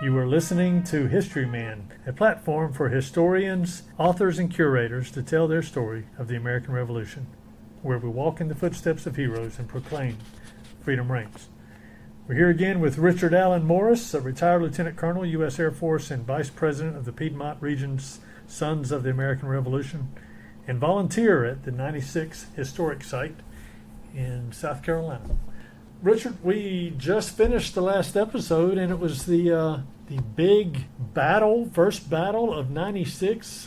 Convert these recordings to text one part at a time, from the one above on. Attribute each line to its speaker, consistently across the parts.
Speaker 1: You are listening to Historyman, a platform for historians, authors, and curators to tell their story of the American Revolution, where we walk in the footsteps of heroes and proclaim freedom reigns. We're here again with Richard Allen Morris, a retired Lieutenant Colonel, U.S. Air Force, and Vice President of the Piedmont Region's Sons of the American Revolution, and volunteer at the 96 Historic Site in South Carolina. Richard, we just finished the last episode, and it was the big battle, first battle of 96,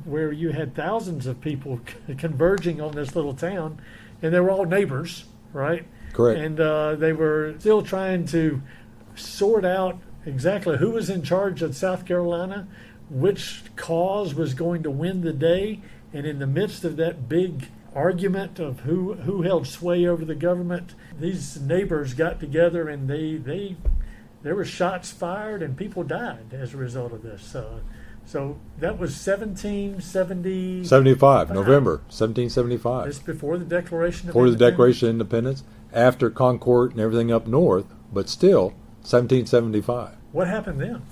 Speaker 1: where you had thousands of people converging on this little town, and they were all neighbors, right?
Speaker 2: Correct.
Speaker 1: And they were still trying to sort out exactly who was in charge of South Carolina, which cause was going to win the day, and in the midst of that big argument of who held sway over the government, these neighbors got together, and there were shots fired and people died as a result of this. So that was 1775.
Speaker 2: November 1775.
Speaker 1: It's before the Declaration of
Speaker 2: Before the
Speaker 1: Independence.
Speaker 2: Declaration of Independence, after Concord and everything up north, but still 1775.
Speaker 1: What happened then?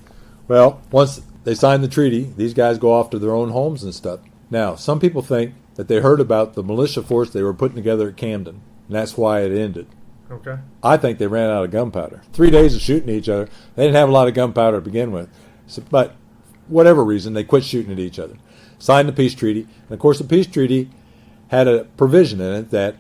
Speaker 2: Well, once they signed the treaty, these guys go off to their own homes and stuff. Now, some people think that they heard about the militia force they were putting together at Camden, and that's why it ended.
Speaker 1: Okay.
Speaker 2: I think they ran out of gunpowder. 3 days of shooting each other. They didn't have a lot of gunpowder to begin with. So, but whatever reason, they quit shooting at each other. Signed the peace treaty. And, of course, the peace treaty had a provision in it that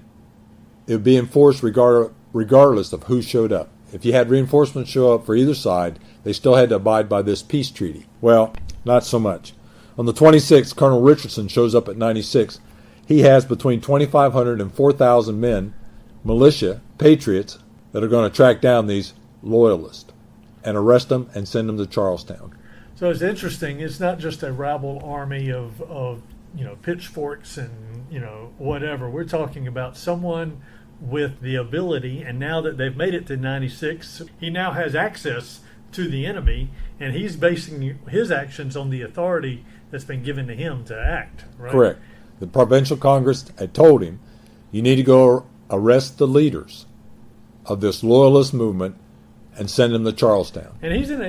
Speaker 2: it would be enforced regardless of who showed up. If you had reinforcements show up for either side, they still had to abide by this peace treaty. Well, not so much. On the 26th, Colonel Richardson shows up at 96. He has between 2,500 and 4,000 men, militia, patriots, that are going to track down these loyalists and arrest them and send them to Charlestown.
Speaker 1: So it's interesting. It's not just a rabble army of pitchforks and whatever. We're talking about someone with the ability, and now that they've made it to 96, he now has access to the enemy, and he's basing his actions on the authority that's been given to him to act, right?
Speaker 2: Correct. The provincial Congress had told him, you need to go arrest the leaders of this loyalist movement and send them to Charlestown.
Speaker 1: And he's in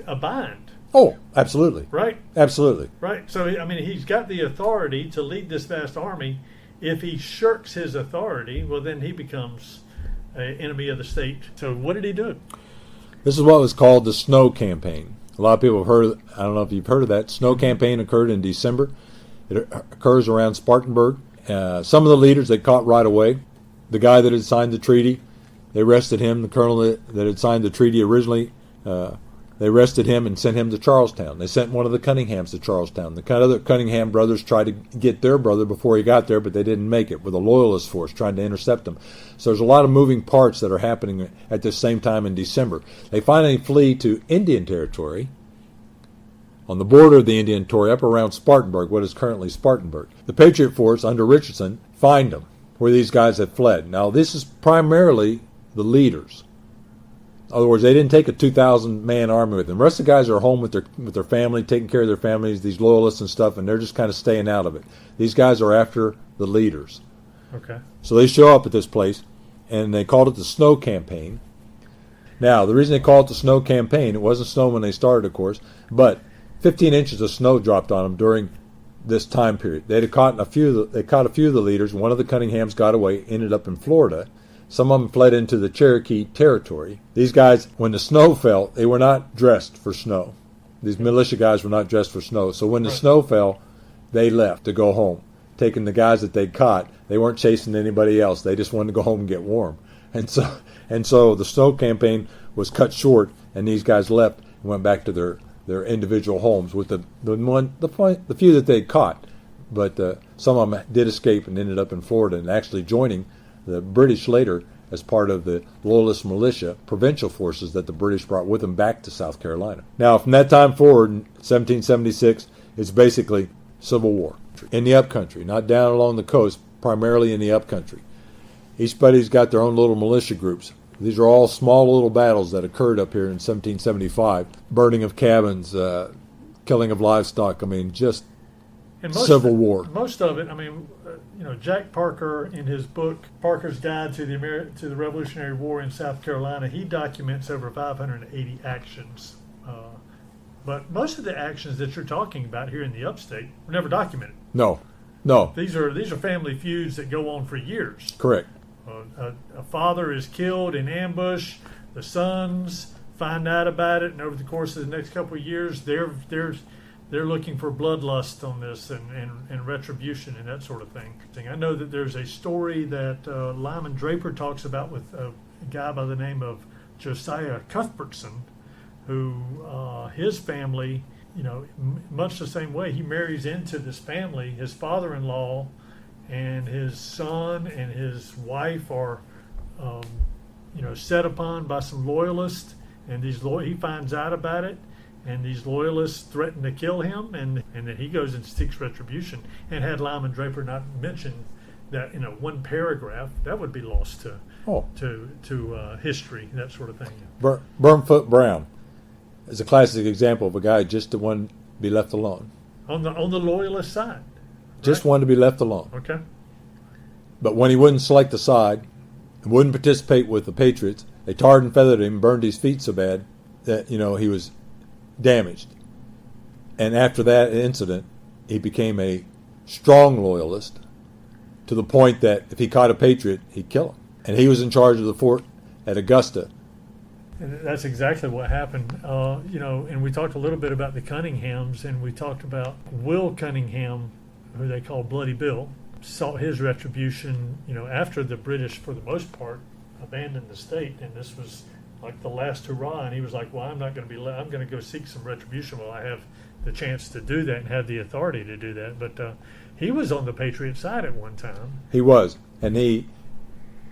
Speaker 1: a bind.
Speaker 2: Oh, absolutely.
Speaker 1: Right?
Speaker 2: Absolutely.
Speaker 1: Right. So, I mean, he's got the authority to lead this vast army. If he shirks his authority, well, then he becomes an enemy of the state. So what did he do?
Speaker 2: This is what was called the Snow Campaign. A lot of people have heard, I don't know if you've heard of that. Snow Campaign occurred in December. It occurs around Spartanburg. Some of the leaders they caught right away. The guy that had signed the treaty, they arrested him. The colonel that had signed the treaty originally, they arrested him and sent him to Charlestown. They sent one of the Cunninghams to Charlestown. The other Cunningham brothers tried to get their brother before he got there, but they didn't make it, with a loyalist force trying to intercept them. So there's a lot of moving parts that are happening at the same time in December. They finally flee to Indian Territory, on the border of the Indian Territory, up around Spartanburg, what is currently Spartanburg. The Patriot force under Richardson find them where these guys had fled. Now, this is primarily the leaders. In other words, they didn't take a 2,000-man army with them. The rest of the guys are home with their family, taking care of their families, these loyalists and stuff, and they're just kind of staying out of it. These guys are after the leaders.
Speaker 1: Okay.
Speaker 2: So they show up at this place, and they called it the Snow Campaign. Now, the reason they called it the Snow Campaign, it wasn't snow when they started, of course, but 15 inches of snow dropped on them during this time period. They caught a few of the leaders. One of the Cunninghams got away, ended up in Florida. Some of them fled into the Cherokee Territory. These guys, when the snow fell, they were not dressed for snow. These militia guys were not dressed for snow. So when the snow fell, they left to go home, taking the guys that they caught. They weren't chasing anybody else. They just wanted to go home and get warm. And so the Snow Campaign was cut short, and these guys left and went back to their individual homes with the few that they caught. But some of them did escape and ended up in Florida and actually joining the British later as part of the Loyalist militia, provincial forces that the British brought with them back to South Carolina. Now, from that time forward, in 1776, it's basically civil war in the upcountry, not down along the coast, primarily in the upcountry. Each buddy's got their own little militia groups. These are all small little battles that occurred up here in 1775. Burning of cabins, killing of livestock, just civil war.
Speaker 1: Most of it, Jack Parker, in his book Parker's Guide to the Revolutionary War in South Carolina, he documents over 580 actions. But most of the actions that you're talking about here in the upstate were never documented.
Speaker 2: No.
Speaker 1: These are family feuds that go on for years.
Speaker 2: Correct.
Speaker 1: A father is killed in ambush. The sons find out about it, and over the course of the next couple of years, they're looking for bloodlust on this and retribution and that sort of thing. I know that there's a story that Lyman Draper talks about with a guy by the name of Josiah Cuthbertson, who his family, much the same way, he marries into this family. His father-in-law and his son and his wife are, set upon by some loyalists, and he finds out about it, and these loyalists threaten to kill him, and then he goes and seeks retribution. And had Lyman Draper not mentioned that in one paragraph, that would be lost to history, that sort of thing.
Speaker 2: Burnfoot Brown is a classic example of a guy just to want to be left alone.
Speaker 1: On the loyalist side.
Speaker 2: Just wanted to be left alone.
Speaker 1: Okay.
Speaker 2: But when he wouldn't select a side and wouldn't participate with the Patriots, they tarred and feathered him, burned his feet so bad that, he was damaged. And after that incident, he became a strong loyalist to the point that if he caught a Patriot, he'd kill him. And he was in charge of the fort at Augusta.
Speaker 1: And that's exactly what happened. And we talked a little bit about the Cunninghams, and we talked about Will Cunningham, who they call Bloody Bill, sought his retribution, after the British, for the most part, abandoned the state, and this was like the last hurrah, and he was like, well, I'm not going to be I'm going to go seek some retribution while I have the chance to do that and have the authority to do that. But he was on the Patriot side at one time.
Speaker 2: He was. And the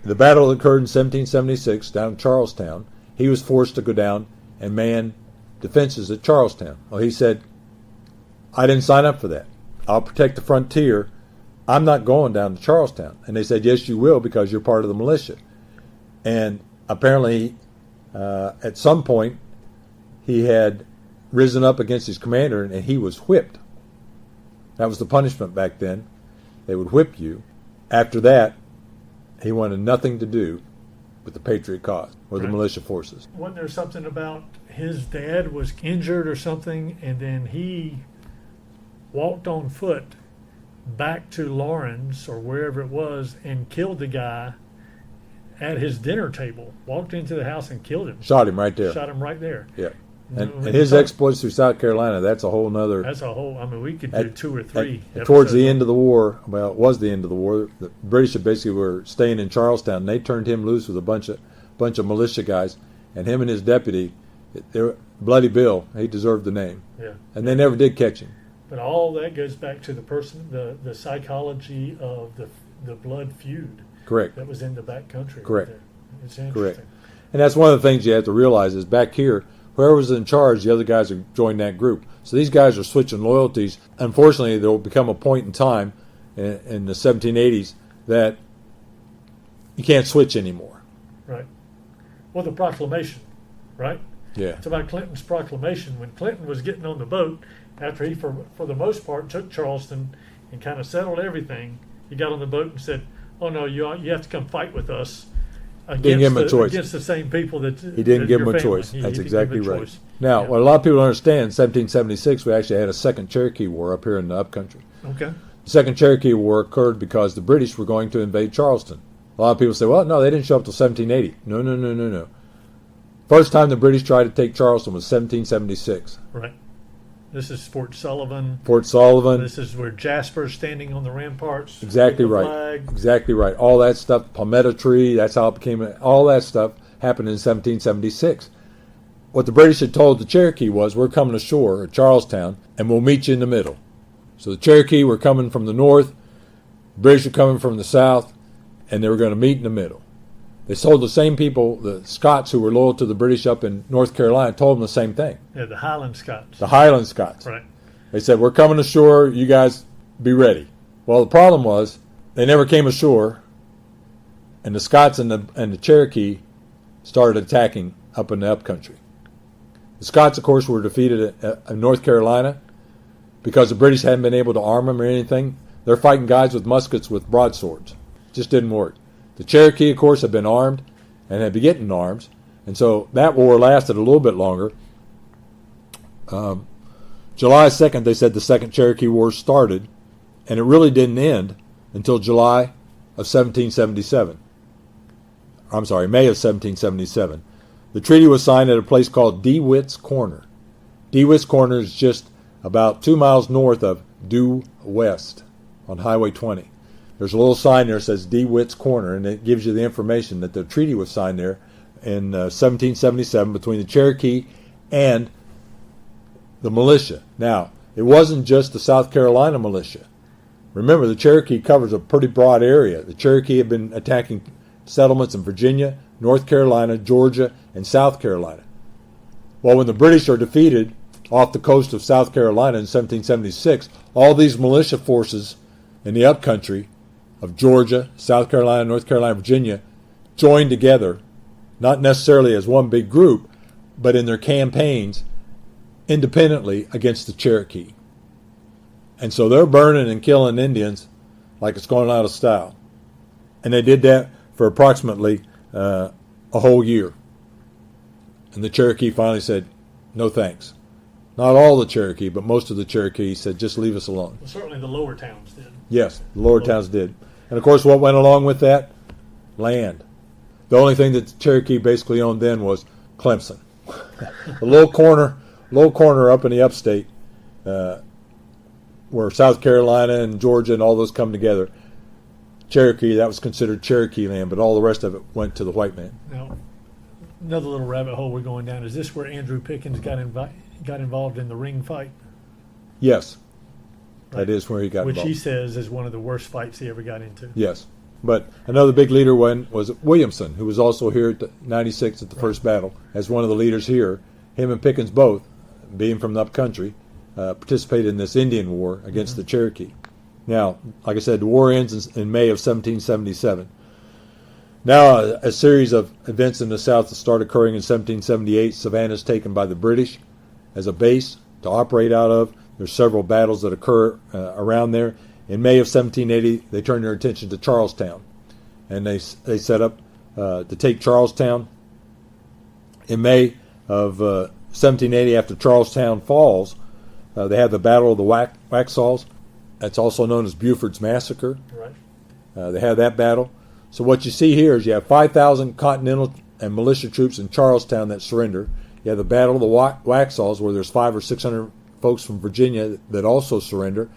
Speaker 2: battle that occurred in 1776 down in Charlestown, he was forced to go down and man defenses at Charlestown. Well, he said, I didn't sign up for that. I'll protect the frontier. I'm not going down to Charlestown. And they said, yes, you will, because you're part of the militia. And apparently, at some point, he had risen up against his commander, and he was whipped. That was the punishment back then. They would whip you. After that, he wanted nothing to do with the Patriot cause or the militia forces.
Speaker 1: Wasn't there something about his dad was injured or something, and then he walked on foot back to Lawrence or wherever it was and killed the guy at his dinner table, walked into the house and killed him.
Speaker 2: Shot him right there.
Speaker 1: Shot him right there.
Speaker 2: Yeah. And his exploits through South Carolina, that's a whole nother...
Speaker 1: That's a whole... we could do 2 or 3
Speaker 2: towards the end of the war, well, it was the end of the war, the British basically were staying in Charlestown, and they turned him loose with a bunch of militia guys, and him and his deputy, Bloody Bill, he deserved the name.
Speaker 1: Yeah.
Speaker 2: And they never did catch him.
Speaker 1: But all that goes back to the psychology of the blood feud.
Speaker 2: Correct.
Speaker 1: That was in the back country.
Speaker 2: Correct.
Speaker 1: Right there. It's interesting.
Speaker 2: Correct. And that's one of the things you have to realize is back here, whoever was in charge, the other guys have joined that group. So these guys are switching loyalties. Unfortunately, there will become a point in time in the 1780s that you can't switch anymore.
Speaker 1: Right. Well, the proclamation, right?
Speaker 2: Yeah.
Speaker 1: It's about Clinton's proclamation. When Clinton was getting on the boat, after he, for the most part, took Charleston and kind of settled everything, he got on the boat and said, oh, no, you have to come fight with us.
Speaker 2: Didn't give him a choice.
Speaker 1: Against the same people that
Speaker 2: he didn't give him a choice. That's exactly right. Now, what a lot of people don't understand, in 1776, we actually had a second Cherokee War up here in the upcountry.
Speaker 1: Okay.
Speaker 2: The second Cherokee War occurred because the British were going to invade Charleston. A lot of people say, well, no, they didn't show up till 1780. No. First time the British tried to take Charleston was 1776.
Speaker 1: Right. This is Fort Sullivan.
Speaker 2: Fort Sullivan.
Speaker 1: This is where Jasper's standing on the ramparts.
Speaker 2: Exactly right.
Speaker 1: Flag.
Speaker 2: Exactly right. All that stuff, palmetto tree, that's how it became, all that stuff happened in 1776. What the British had told the Cherokee was, we're coming ashore at Charlestown, and we'll meet you in the middle. So the Cherokee were coming from the north, the British were coming from the south, and they were going to meet in the middle. They told the same people, the Scots who were loyal to the British up in North Carolina, told them the same thing.
Speaker 1: Yeah, the Highland Scots.
Speaker 2: The Highland Scots.
Speaker 1: Right.
Speaker 2: They said, we're coming ashore, you guys be ready. Well, the problem was, they never came ashore, and the Scots and the Cherokee started attacking up in the upcountry. The Scots, of course, were defeated in North Carolina because the British hadn't been able to arm them or anything. they're fighting guys with muskets with broadswords. Just didn't work. The Cherokee, of course, had been armed and had been getting arms, and so that war lasted a little bit longer. July 2nd, they said the Second Cherokee War started, and it really didn't end until July of 1777. I'm sorry, May of 1777. The treaty was signed at a place called DeWitt's Corner. DeWitt's Corner is just about 2 miles north of Due West on Highway 20. There's a little sign there that says DeWitt's Corner, and it gives you the information that the treaty was signed there in 1777 between the Cherokee and the militia. Now, it wasn't just the South Carolina militia. Remember, the Cherokee covers a pretty broad area. The Cherokee had been attacking settlements in Virginia, North Carolina, Georgia, and South Carolina. Well, when the British are defeated off the coast of South Carolina in 1776, all these militia forces in the upcountry of Georgia, South Carolina, North Carolina, Virginia joined together, not necessarily as one big group, but in their campaigns independently against the Cherokee. And so they're burning and killing Indians like it's going out of style. And they did that for approximately a whole year. And the Cherokee finally said, no thanks. Not all the Cherokee, but most of the Cherokee said, just leave us alone.
Speaker 1: Well, certainly the lower towns did.
Speaker 2: Yes, the lower towns did. And of course, what went along with that? Land. The only thing that the Cherokee basically owned then was Clemson. A little corner up in the upstate where South Carolina and Georgia and all those come together. Cherokee, that was considered Cherokee land, but all the rest of it went to the white man.
Speaker 1: Now, another little rabbit hole we're going down. Is this where Andrew Pickens got involved in the ring fight?
Speaker 2: Yes.
Speaker 1: Right.
Speaker 2: That is where he got
Speaker 1: Which
Speaker 2: involved.
Speaker 1: he says is one of the worst fights he ever got into.
Speaker 2: Yes. But another big leader was Williamson, who was also here at 96 at the first battle as one of the leaders here. Him and Pickens both, being from the upcountry, participated in this Indian war against the Cherokee. Now, like I said, the war ends in May of 1777. Now, a series of events in the South start occurring in 1778. Savannah is taken by the British as a base to operate out of. There's several battles that occur around there. In May of 1780, they turn their attention to Charlestown, and they set up to take Charlestown. In May of 1780, after Charlestown falls, they have the Battle of the Waxhaws. That's also known as Buford's Massacre.
Speaker 1: Right.
Speaker 2: They have that battle. So what you see here is you have 5,000 Continental and militia troops in Charlestown that surrender. You have the Battle of the Waxhaws, where there's 500 or 600 folks from Virginia that also surrender.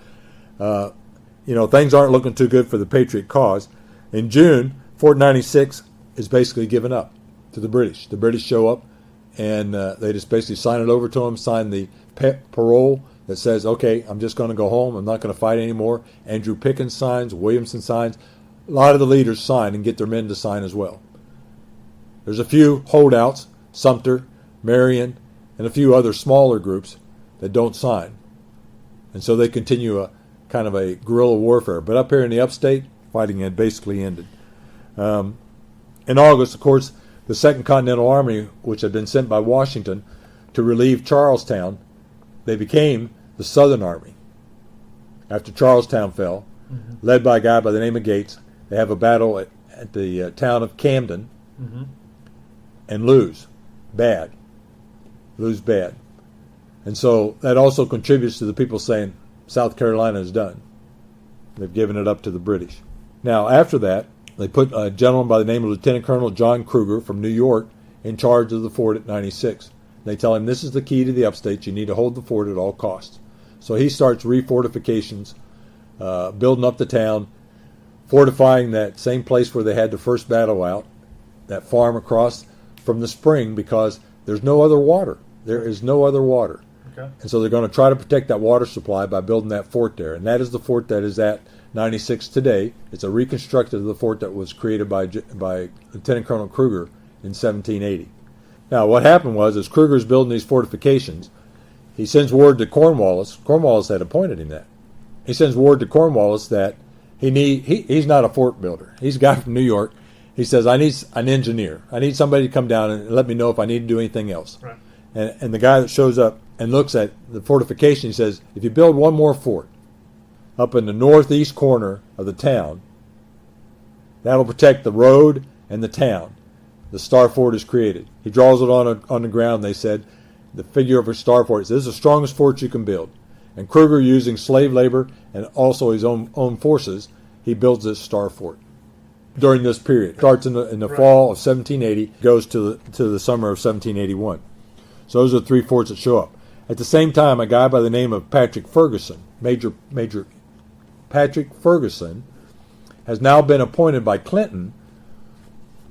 Speaker 2: Things aren't looking too good for the Patriot cause. In June, Fort 96 is basically given up to the British. The British show up, and they just basically sign it over to them, sign the parole that says, okay, I'm just going to go home. I'm not going to fight anymore. Andrew Pickens signs. Williamson signs. A lot of the leaders sign and get their men to sign as well. There's a few holdouts, Sumter, Marion, and a few other smaller groups that don't sign. And so they continue a kind of a guerrilla warfare. But up here in the upstate, fighting had basically ended. In August, of course, the Second Continental Army, which had been sent by Washington to relieve Charlestown, they became the Southern Army. After Charlestown fell, led by a guy by the name of Gates, they have a battle at the town of Camden and lose bad. And so that also contributes to the people saying South Carolina is done. They've given it up to the British. Now, after that, they put a gentleman by the name of Lieutenant Colonel John Kruger from New York in charge of the fort at 96. They tell him, this is the key to the upstate. You need to hold the fort at all costs. So he starts refortifications, building up the town, fortifying that same place where they had the first battle out, that farm across from the spring, because there's no other water. There is no other water.
Speaker 1: Okay.
Speaker 2: And so they're going to try to protect that water supply by building that fort there. And that is the fort that is at 96 today. It's a reconstructed of the fort that was created by Lieutenant Colonel Kruger in 1780. Now, what happened was, as Kruger's building these fortifications, he sends word to Cornwallis. Cornwallis had appointed him that. He sends word to Cornwallis that he's not a fort builder. He's a guy from New York. He says, I need an engineer. I need somebody to come down and let me know if I need to do anything else.
Speaker 1: Right.
Speaker 2: And the guy that shows up and looks at the fortification, he says, if you build one more fort, up in the northeast corner of the town. That'll protect the road and the town. The star fort is created. He draws it on the ground. They said the figure of a star fort. This is the strongest fort you can build. And Kruger, using slave labor and also his own forces, he builds this star fort during this period. It starts in the fall of 1780, goes to the summer of 1781. So those are the three forts that show up. At the same time, a guy by the name of Patrick Ferguson, Major Patrick Ferguson, has now been appointed by Clinton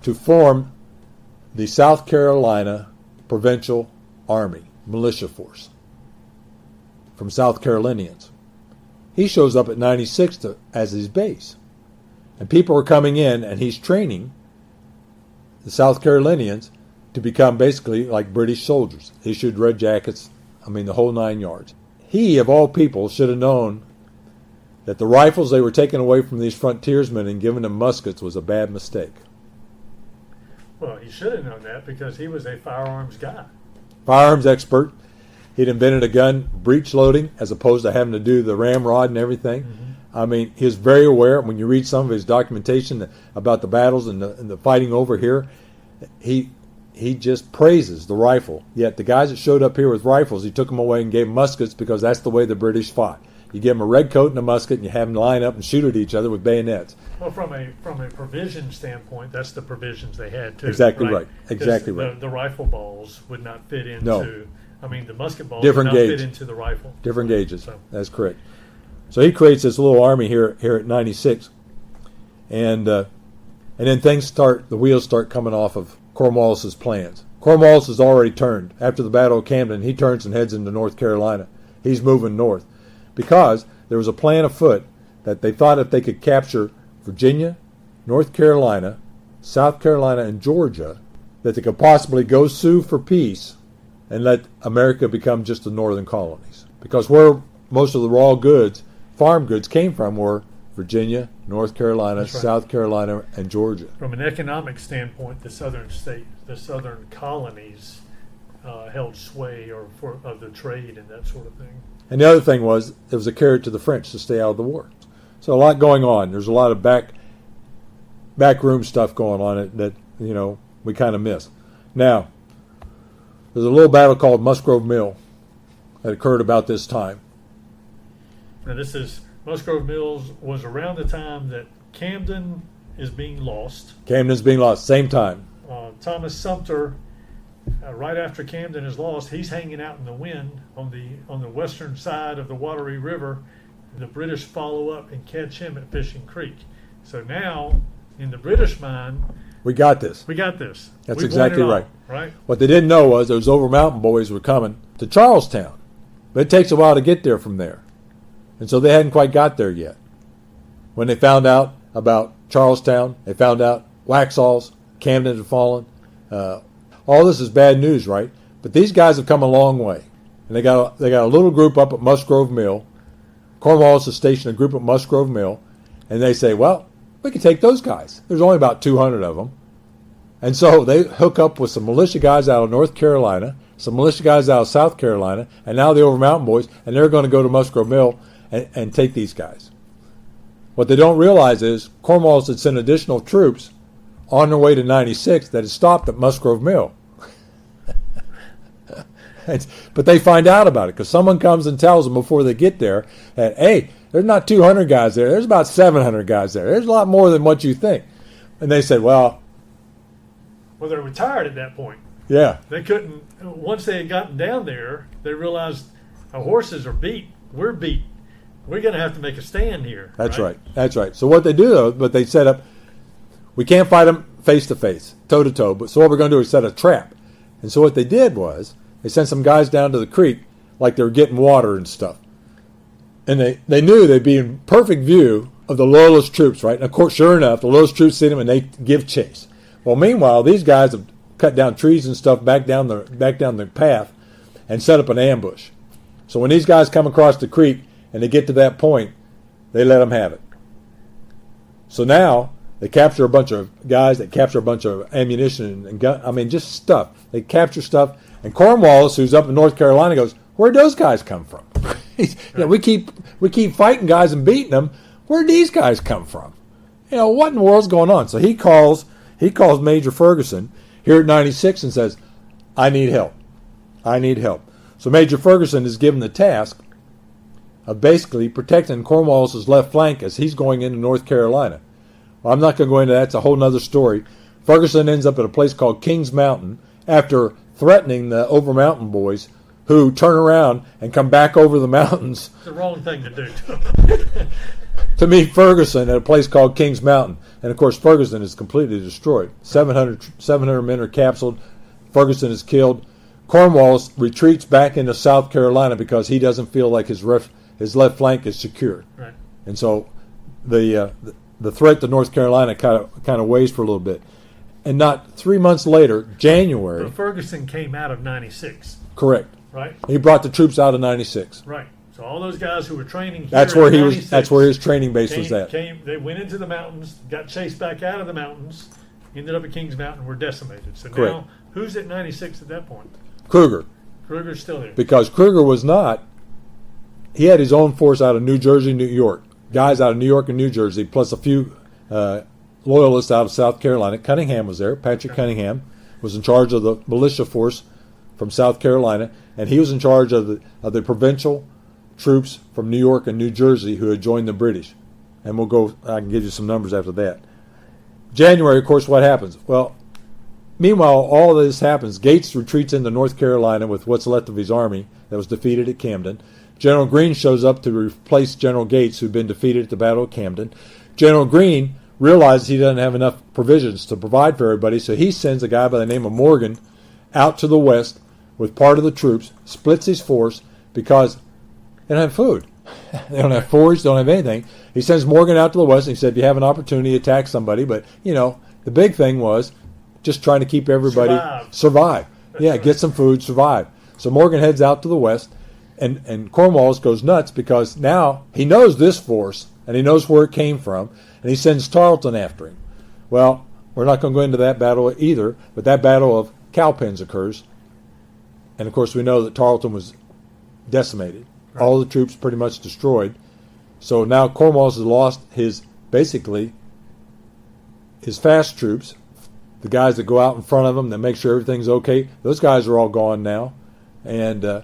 Speaker 2: to form the South Carolina Provincial Army militia force from South Carolinians. He shows up at 96 as his base. And people are coming in, and he's training the South Carolinians to become basically like British soldiers, issued red jackets, the whole 9 yards. He, of all people, should have known that the rifles they were taking away from these frontiersmen and giving them muskets was a bad mistake.
Speaker 1: Well, he should have known that because he was a firearms guy.
Speaker 2: Firearms expert. He'd invented a gun, breech loading, as opposed to having to do the ramrod and everything. Mm-hmm. He was very aware. When you read some of his documentation about the battles and the fighting over here, he just praises the rifle. Yet the guys that showed up here with rifles, he took them away and gave them muskets because that's the way the British fought. You give them a red coat and a musket, and you have them line up and shoot at each other with bayonets.
Speaker 1: Well, from a provision standpoint, that's the provisions they had too.
Speaker 2: Exactly right. Exactly right.
Speaker 1: The rifle balls would not fit into.
Speaker 2: No.
Speaker 1: The musket balls
Speaker 2: Different
Speaker 1: would not
Speaker 2: gauge.
Speaker 1: fit into the rifle.
Speaker 2: Different gauges. So. That's correct. So he creates this little army here at 96, and then the wheels start coming off of Cornwallis's plans. Cornwallis has already turned after the Battle of Camden. He turns and heads into North Carolina. He's moving north because there was a plan afoot that they thought if they could capture Virginia, North Carolina, South Carolina, and Georgia, that they could possibly go sue for peace and let America become just the northern colonies. Because where most of the raw goods, farm goods, came from were Virginia, North Carolina, South Carolina, and Georgia.
Speaker 1: From an economic standpoint, the southern colonies held sway of the trade and that sort of thing.
Speaker 2: And the other thing was, it was a carrot to the French to stay out of the war. So a lot going on. There's a lot of backroom stuff going on that we kind of miss. Now, there's a little battle called Musgrove Mill that occurred about this time.
Speaker 1: Now Musgrove Mills was around the time that Camden is being lost.
Speaker 2: Camden's being lost, same time.
Speaker 1: Thomas Sumter, right after Camden is lost, he's hanging out in the wind on the western side of the Wateree River. The British follow up and catch him at Fishing Creek. So now, in the British mind,
Speaker 2: we got this.
Speaker 1: That's
Speaker 2: exactly right.
Speaker 1: Right.
Speaker 2: What they didn't know was those Over Mountain boys were coming to Charlestown. But it takes a while to get there from there. And so they hadn't quite got there yet. When they found out about Charlestown, they found out Waxhaws, Camden had fallen. All this is bad news, right? But these guys have come a long way. And they got a little group up at Musgrove Mill. Cornwallis has stationed a group at Musgrove Mill. And they say, well, we can take those guys. There's only about 200 of them. And so they hook up with some militia guys out of North Carolina, some militia guys out of South Carolina, and now the Over Mountain boys, and they're going to go to Musgrove Mill and take these guys. What they don't realize is Cornwallis had sent additional troops on their way to 96 that had stopped at Musgrove Mill. But they find out about it because someone comes and tells them before they get there that, hey, there's not 200 guys there. There's about 700 guys there. There's a lot more than what you think. And they said, well,
Speaker 1: they were tired at that point.
Speaker 2: Yeah.
Speaker 1: They couldn't, once they had gotten down there, they realized our horses are beat. We're beat. We're going to have to make a stand here.
Speaker 2: That's right. So what they do, though, but they set up, we can't fight them face to face, toe to toe, but so what we're going to do is set a trap. And so what they did was, they sent some guys down to the creek like they were getting water and stuff. And they knew they'd be in perfect view of the Loyalist troops, right? And of course, sure enough, the Loyalist troops see them and they give chase. Well, meanwhile, these guys have cut down trees and stuff back down the path and set up an ambush. So when these guys come across the creek and they get to that point, they let them have it. So now they capture a bunch of guys, they capture a bunch of ammunition and gun, just stuff. They capture stuff. And Cornwallis, who's up in North Carolina, goes, where'd those guys come from? We keep fighting guys and beating them. Where'd these guys come from? What in the world's going on? So he calls Major Ferguson here at 96 and says, I need help. So Major Ferguson is given the task of basically protecting Cornwallis' left flank as he's going into North Carolina. Well, I'm not going to go into that. It's a whole other story. Ferguson ends up at a place called Kings Mountain after threatening the Over Mountain boys, who turn around and come back over the mountains.
Speaker 1: It's the wrong thing to do.
Speaker 2: To meet Ferguson at a place called Kings Mountain. And, of course, Ferguson is completely destroyed. 700 men are captured. Ferguson is killed. Cornwallis retreats back into South Carolina because he doesn't feel like his left flank is secure.
Speaker 1: Right.
Speaker 2: And so the threat to North Carolina kind of weighs for a little bit. And not 3 months later, January.
Speaker 1: But Ferguson came out of 96.
Speaker 2: Correct.
Speaker 1: Right.
Speaker 2: He brought the troops out of 96.
Speaker 1: Right. So all those guys who were training here
Speaker 2: That's where he was. That's where his training base was at.
Speaker 1: They went into the mountains, got chased back out of the mountains, ended up at Kings Mountain, were decimated. So
Speaker 2: Correct.
Speaker 1: Now, who's at 96 at that point?
Speaker 2: Kruger.
Speaker 1: Kruger's still there.
Speaker 2: Because Kruger was not. He had his own force out of New Jersey, New York. Guys out of New York and New Jersey, plus a few loyalists out of South Carolina. Cunningham was there. Patrick Cunningham was in charge of the militia force from South Carolina, and he was in charge of the provincial troops from New York and New Jersey who had joined the British. And I can give you some numbers after that. January, of course, what happens? Well, meanwhile, all of this happens. Gates retreats into North Carolina with what's left of his army that was defeated at Camden. General Greene shows up to replace General Gates, who'd been defeated at the Battle of Camden. General Greene realizes he doesn't have enough provisions to provide for everybody, so he sends a guy by the name of Morgan out to the west with part of the troops, splits his force because they don't have food. They don't have forage, don't have anything. He sends Morgan out to the west and he said, if you have an opportunity, attack somebody. But, the big thing was just trying to keep everybody survive. Yeah, get some food, survive. So Morgan heads out to the west, and Cornwallis goes nuts because now he knows this force and he knows where it came from, and he sends Tarleton after him. Well, we're not going to go into that battle either, but that battle of Cowpens occurs. And, of course, we know that Tarleton was decimated. Right. All the troops pretty much destroyed. So now Cornwallis has lost his fast troops, the guys that go out in front of him that make sure everything's okay. Those guys are all gone now. And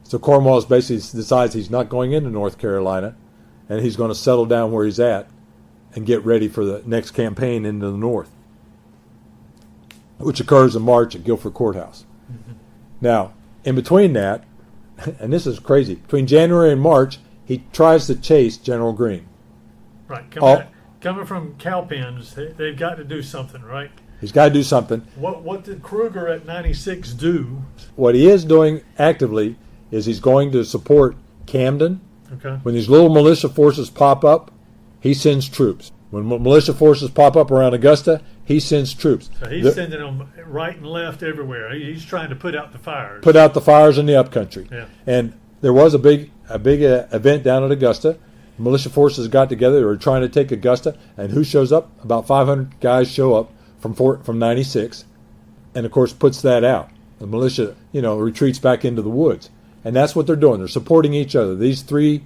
Speaker 2: so Cornwallis basically decides he's not going into North Carolina, and he's going to settle down where he's at and get ready for the next campaign into the north, which occurs in March at Guilford Courthouse. Mm-hmm. Now, in between that, and this is crazy, between January and March, he tries to chase General Greene.
Speaker 1: Right. Coming from Cowpens, they've got to do something, right?
Speaker 2: He's got to do something.
Speaker 1: What did Kruger at 96 do? What
Speaker 2: he is doing actively is he's going to support Camden.
Speaker 1: Okay.
Speaker 2: When these little militia forces pop up, he sends troops. When militia forces pop up around Augusta, he sends troops.
Speaker 1: So he's sending them right and left everywhere. He's trying to put out the fires.
Speaker 2: Put out the fires in the upcountry.
Speaker 1: Yeah.
Speaker 2: And there was a big event down at Augusta. Militia forces got together. They were trying to take Augusta. And who shows up? About 500 guys show up from 96. And, of course, puts that out. The militia, retreats back into the woods. And that's what they're doing. They're supporting each other. These three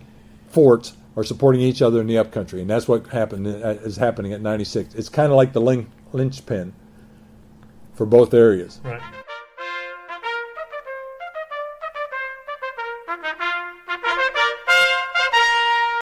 Speaker 2: forts are supporting each other in the upcountry. And that's what is happening at 96. It's kind of like the Linchpin for both areas.
Speaker 1: Right.